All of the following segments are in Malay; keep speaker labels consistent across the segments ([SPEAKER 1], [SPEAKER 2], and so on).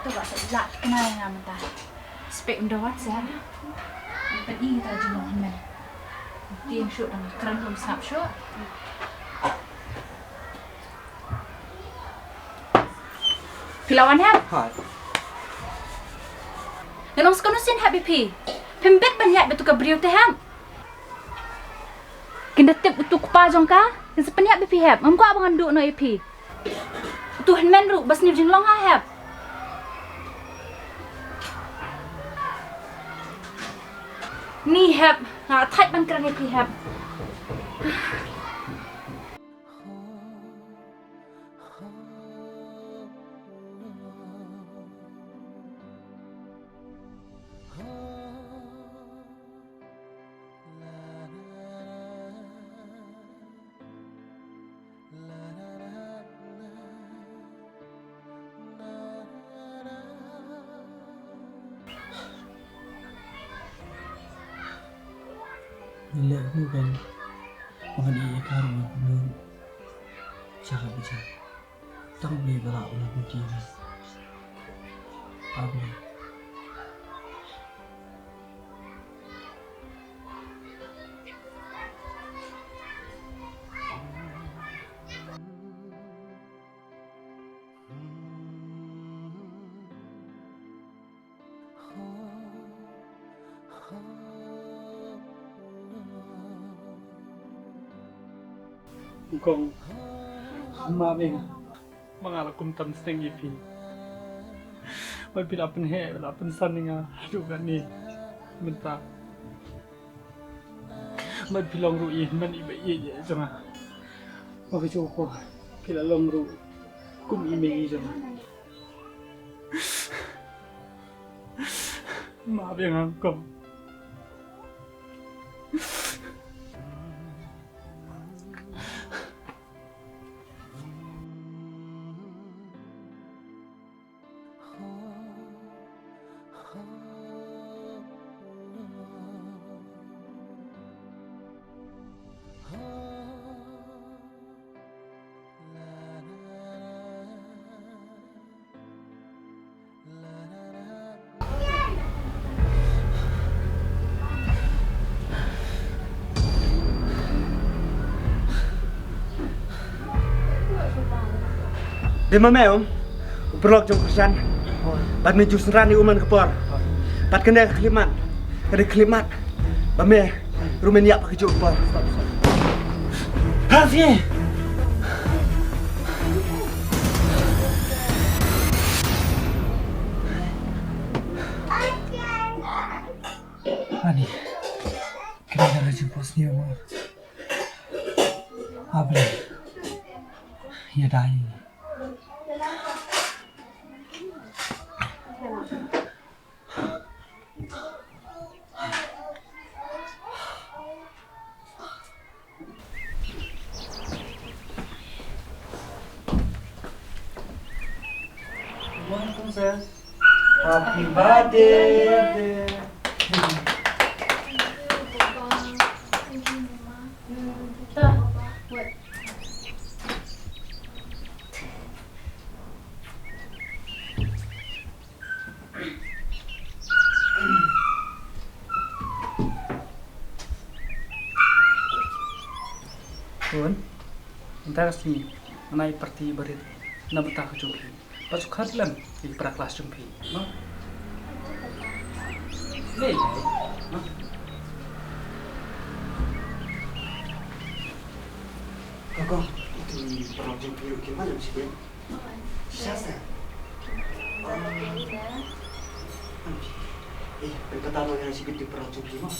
[SPEAKER 1] tu gak selat kenal dengan mentah. Spek mendawat saya. Pergi kita jumlah men. Dia shoot dengan keren belum sap shoot. Pilawan hab.
[SPEAKER 2] Hai.
[SPEAKER 1] Nang skonusin hab pi. Pembet banyak betul ke beriu teh ham. Kena tip untuk kupa jongka. Yang sepenyak pi hab. Mamku abang anduk no ip. Tuhan men ru bas ni jinglong ha hab. Ni hab. Ha type ban kerang ip hab.
[SPEAKER 2] Bila aku kan makan iya karma belum cakap bicara tak boleh balak ulah budi apa Kong maming mangalakum tam Phrangsngi pi mai pila pen he pila pen san nga du kan ni mentah mai pilong ru i man i bai ye janga ma ke ko pila long ru kum i me i janga ma beng kong Dia mamel, berlok jong kersan. Bad me jus rani uman kepor. Bad kena kelimat. Kada kelimat. Bame rumen yak pakai kepor. Hafi. Ani. Kena darah jempos ni umur. Apa? Ya dah. Happy birthday. Khun, entar sini, menai parti berit, na betah jumpi. Pasuk Kharkylliang di praklas jumpi. Ma. Nih. Ma. Kakak, itu perang jumpi gimana sih, Ben? Siapa? Perkataan yang sibuk di perang jumpi mah.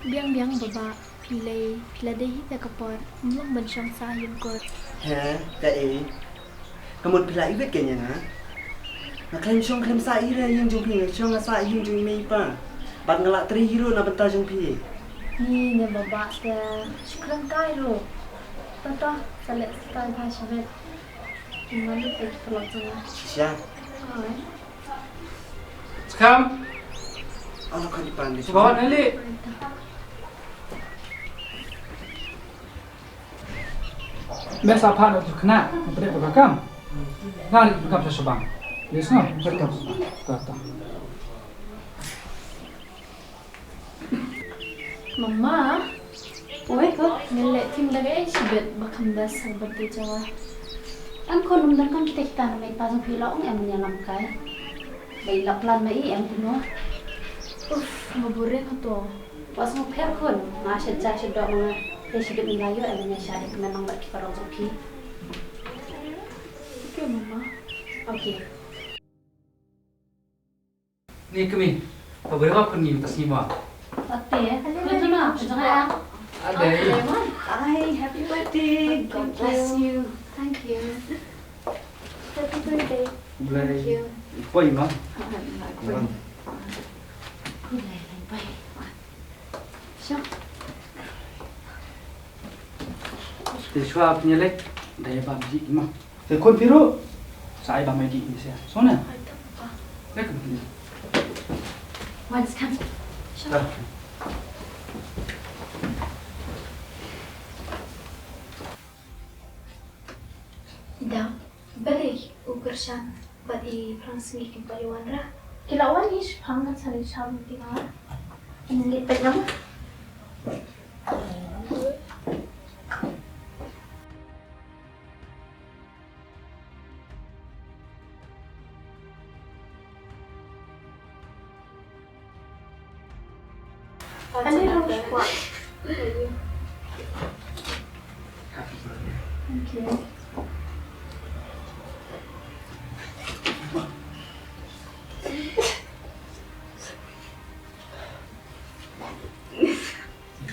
[SPEAKER 3] Biang-biang baba pilai deh kita kepor, belum bencong sayang kor.
[SPEAKER 2] Heh, tak kamu pilih ibet kayaknya na? Nak klaim sai lah yang jumpi, syong sai yang jumpi mai pa. Bat ngelak tri hero na benta jumpi.
[SPEAKER 3] Ni ne baba te syukran kai ro. Tata salet kai pa shabet. Malu te pelak sana.
[SPEAKER 2] Risha.
[SPEAKER 4] Skhem.
[SPEAKER 2] Allah kau dipandai.
[SPEAKER 4] Bawa nali. Biasa apa nak tu kena, beri berkam. Nari berkam sesuatu.
[SPEAKER 2] Risha, betul. Tak.
[SPEAKER 3] Mama, oi kok ngelak tim lagi sibet bakam das seperti Jawa. An kon umdan kan kita namai pasang pilau em menyalam kai. Bayi laplan mai em penuh. Ngaburin tu. Pas mau per kon, ngasih cah sedok mana. Dia sibet mengayu em menyasari memang bak kita rozoki. Oke mama. Oke.
[SPEAKER 2] Ni kami. Pabrik apa ni tas ni mah?
[SPEAKER 3] Oke, betul nak? Betul nak?
[SPEAKER 2] Ada.
[SPEAKER 3] Hi, happy birthday. God bless you. Thank you. Happy birthday. Thank you.
[SPEAKER 2] Poi mah.
[SPEAKER 3] Shem.
[SPEAKER 2] Risha punya lek. Daya babji mah. Kon piru. Saya bamai di ni saya. Sona. Lek.
[SPEAKER 3] Once come.
[SPEAKER 2] Dah.
[SPEAKER 3] Da, balik ukursan bagi Phrangsngi kembali wanra. Kilauan is pangan sari sabu tinggal. Ini pegang. Ini harus kuat. Thank you.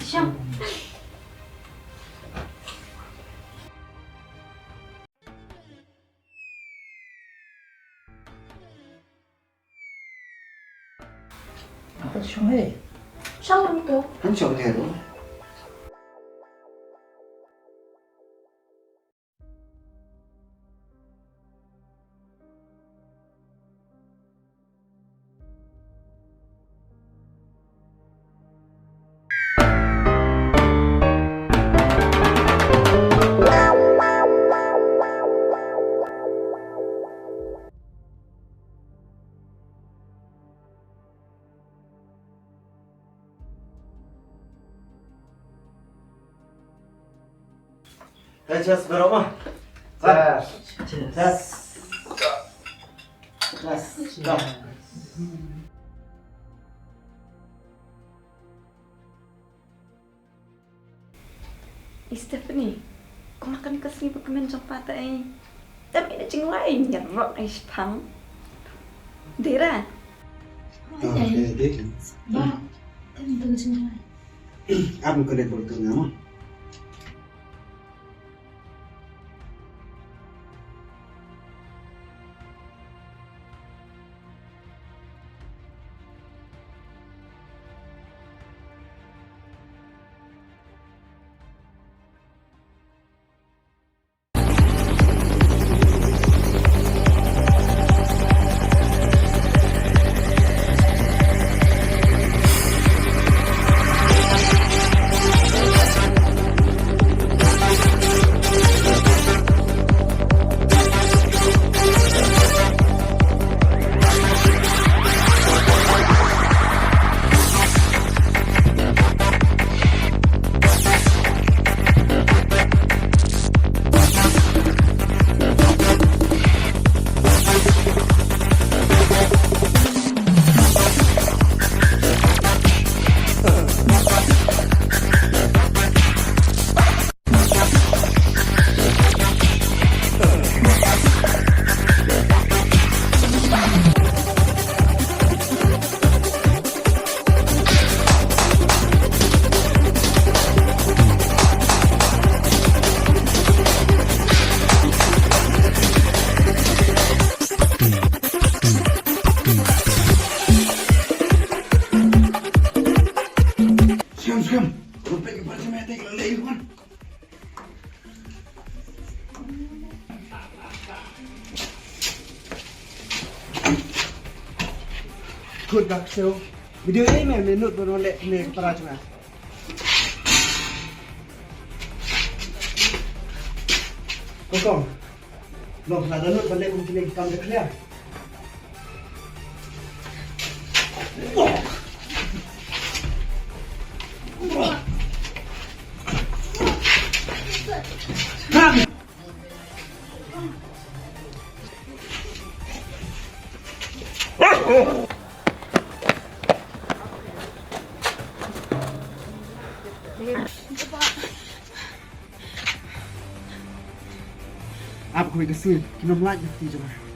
[SPEAKER 3] Shem.
[SPEAKER 4] Apa Jone?
[SPEAKER 3] Shalom tu.
[SPEAKER 4] Anh chọn thế rồi.
[SPEAKER 5] Just berapa? Just.
[SPEAKER 6] Daffynie, kau makan kesini Pynkmen jumpa tay. Tapi ada cing lain yang rock is pang. Dira.
[SPEAKER 4] Dek.
[SPEAKER 3] Ba, kan tunggu sini.
[SPEAKER 4] Aku kena bertemu nama. Skhem. Rumput kepala saya mati kalau lagi kan. Good dah so. Video ini minut beroleh ni kepala cuma. Kosong. Loh, nak download balik mungkin lagi kam dah clear. Apa kau ikut sih? Kena melaju di sana.